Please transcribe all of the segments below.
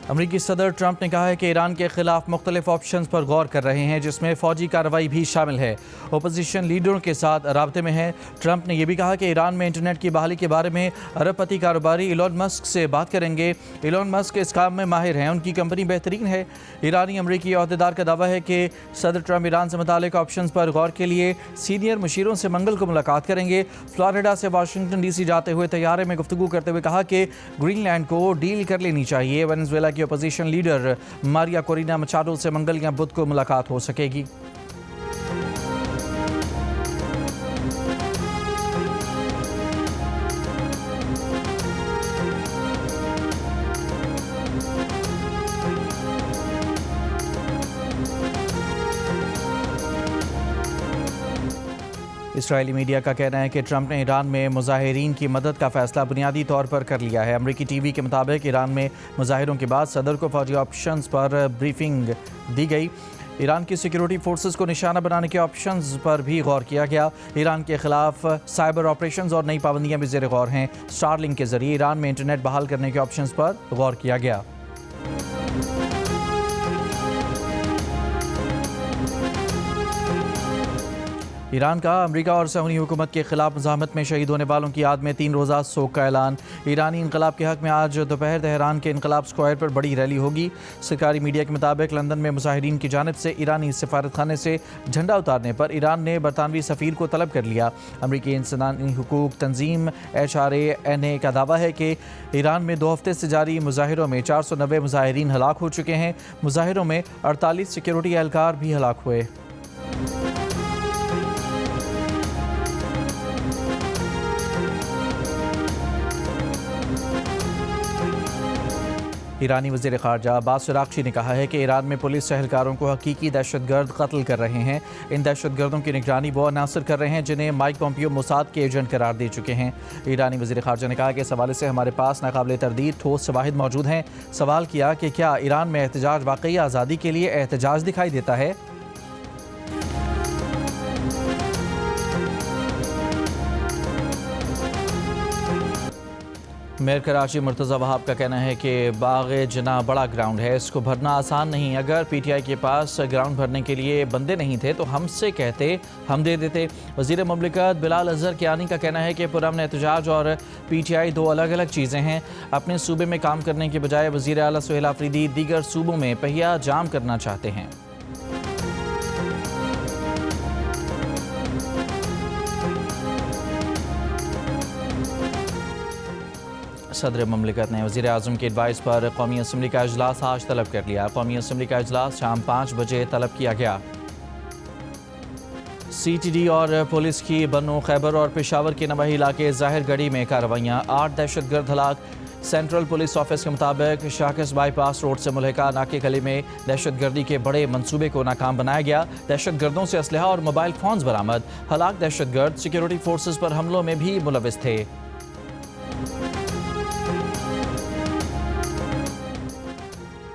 امریکی صدر ٹرمپ نے کہا ہے کہ ایران کے خلاف مختلف آپشنز پر غور کر رہے ہیں، جس میں فوجی کارروائی بھی شامل ہے۔ اپوزیشن لیڈروں کے ساتھ رابطے میں ہیں۔ ٹرمپ نے یہ بھی کہا کہ ایران میں انٹرنیٹ کی بحالی کے بارے میں ارب پتی کاروباری ایلون مسک سے بات کریں گے۔ ایلون مسک اس کام میں ماہر ہیں، ان کی کمپنی بہترین ہے۔ ایرانی امریکی عہدیدار کا دعویٰ ہے کہ صدر ٹرمپ ایران سے متعلق آپشنز پر غور کے لیے سینئر مشیروں سے منگل کو ملاقات کریں گے۔ فلوریڈا سے واشنگٹن ڈی سی جاتے ہوئے طیارے میں گفتگو کرتے ہوئے کہا کہ گرین لینڈ کو ڈیل کر لینی چاہیے۔ وینزویلا کی اپوزیشن لیڈر ماریا کورینا مچاڈو سے منگل یا بدھ کو ملاقات ہو سکے گی۔ اسرائیلی میڈیا کا کہنا ہے کہ ٹرمپ نے ایران میں مظاہرین کی مدد کا فیصلہ بنیادی طور پر کر لیا ہے۔ امریکی ٹی وی کے مطابق ایران میں مظاہروں کے بعد صدر کو فوجی آپشنز پر بریفنگ دی گئی۔ ایران کی سیکیورٹی فورسز کو نشانہ بنانے کے آپشنز پر بھی غور کیا گیا۔ ایران کے خلاف سائبر آپریشنز اور نئی پابندیاں بھی زیر غور ہیں۔ اسٹار لنک کے ذریعے ایران میں انٹرنیٹ بحال کرنے کے آپشنز پر غور کیا گیا۔ ایران کا امریکہ اور صہیونی حکومت کے خلاف مزاحمت میں شہید ہونے والوں کی یاد میں 3 روزہ سوگ کا اعلان۔ ایرانی انقلاب کے حق میں آج دوپہر تہران کے انقلاب اسکوائر پر بڑی ریلی ہوگی۔ سرکاری میڈیا کے مطابق لندن میں مظاہرین کی جانب سے ایرانی سفارت خانے سے جھنڈا اتارنے پر ایران نے برطانوی سفیر کو طلب کر لیا۔ امریکی انسانی حقوق تنظیم HRANA کا دعویٰ ہے کہ ایران میں 2 ہفتے سے جاری مظاہروں میں 490 مظاہرین ہلاک ہو چکے ہیں۔ مظاہروں میں 48 سیکیورٹی اہلکار بھی ہلاک ہوئے۔ ایرانی وزیر خارجہ عباس عراقچی نے کہا ہے کہ ایران میں پولیس اہلکاروں کو حقیقی دہشت گرد قتل کر رہے ہیں۔ ان دہشت گردوں کی نگرانی وہ عناصر کر رہے ہیں جنہیں مائک پومپیو موساد کے ایجنٹ قرار دے چکے ہیں۔ ایرانی وزیر خارجہ نے کہا کہ اس حوالے سے ہمارے پاس ناقابل تردید ٹھوس شواہد موجود ہیں۔ سوال کیا کہ کیا ایران میں احتجاج واقعی آزادی کے لیے احتجاج دکھائی دیتا ہے؟ میئر کراچی مرتضی وہاب کا کہنا ہے کہ باغ جناح بڑا گراؤنڈ ہے، اس کو بھرنا آسان نہیں۔ اگر پی ٹی آئی کے پاس گراؤنڈ بھرنے کے لیے بندے نہیں تھے تو ہم سے کہتے، ہم دے دیتے۔ وزیر مملکت بلال اظہر کیانی کا کہنا ہے کہ پرامن احتجاج اور پی ٹی آئی 2 الگ الگ چیزیں ہیں۔ اپنے صوبے میں کام کرنے کے بجائے وزیر اعلیٰ سہیل آفریدی دیگر صوبوں میں پہیہ جام کرنا چاہتے ہیں۔ صدر مملکت نے وزیر اعظم کی ایڈوائس پر قومی اسمبلی کا اجلاس آج طلب کر لیا۔ قومی اسمبلی کا اجلاس شام 5 بجے طلب کیا گیا۔ سی ٹی ڈی اور پولیس کی بنو، خیبر اور پشاور کے نواحی علاقے ظاہر گڑھی میں کارروائیاں، 8 دہشت گرد ہلاک۔ سینٹرل پولیس آفس کے مطابق شاکس بائی پاس روڈ سے ملحقہ ناکے گلی میں دہشت گردی کے بڑے منصوبے کو ناکام بنایا گیا۔ دہشت گردوں سے اسلحہ اور موبائل فونز برآمد۔ ہلاک دہشت گرد سیکیورٹی فورسز پر حملوں میں بھی ملوث تھے۔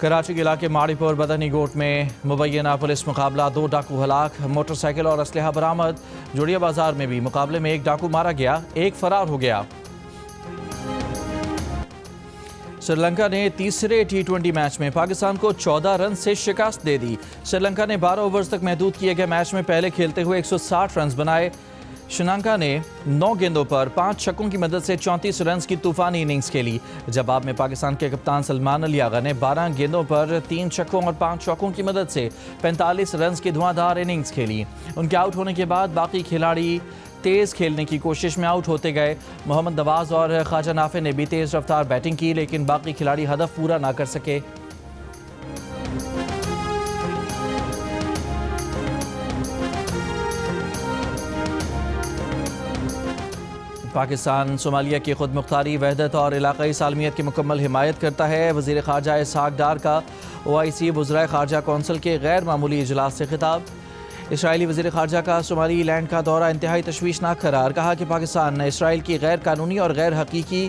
کراچی کے علاقے ماڑی پور بدنی گوٹ میں مبینہ پولیس مقابلہ، 2 ڈاکو ہلاک، موٹر سائیکل اور اسلحہ برآمد۔ جوڑیہ بازار میں بھی مقابلے میں 1 ڈاکو مارا گیا، 1 فرار ہو گیا۔ سری لنکا نے تیسرے T20 میچ میں پاکستان کو 14 رن سے شکست دے دی۔ سری لنکا نے 12 اوورز تک محدود کیے گئے میچ میں پہلے کھیلتے ہوئے 160 رنز بنائے۔ شری لنکا نے 9 گیندوں پر 5 چھکوں کی مدد سے 34 رنز کی طوفانی اننگز کھیلی۔ جواب میں پاکستان کے کپتان سلمان علی آغا نے 12 گیندوں پر 3 چھکوں اور 5 چوکوں کی مدد سے 45 رنز کی دھواں اننگز کھیلی۔ ان کے آؤٹ ہونے کے بعد باقی کھلاڑی تیز کھیلنے کی کوشش میں آؤٹ ہوتے گئے۔ محمد نواز اور خواجہ نافع نے بھی تیز رفتار بیٹنگ کی، لیکن باقی کھلاڑی ہدف پورا نہ کر سکے۔ پاکستان صومالیہ کی خود مختاری، وحدت اور علاقائی سالمیت کی مکمل حمایت کرتا ہے۔ وزیر خارجہ اسحاق ڈار کا OIC وزرائے خارجہ کونسل کے غیر معمولی اجلاس سے خطاب۔ اسرائیلی وزیر خارجہ کا صومالی لینڈ کا دورہ انتہائی تشویشناک قرار، کہا کہ پاکستان نے اسرائیل کی غیر قانونی اور غیر حقیقی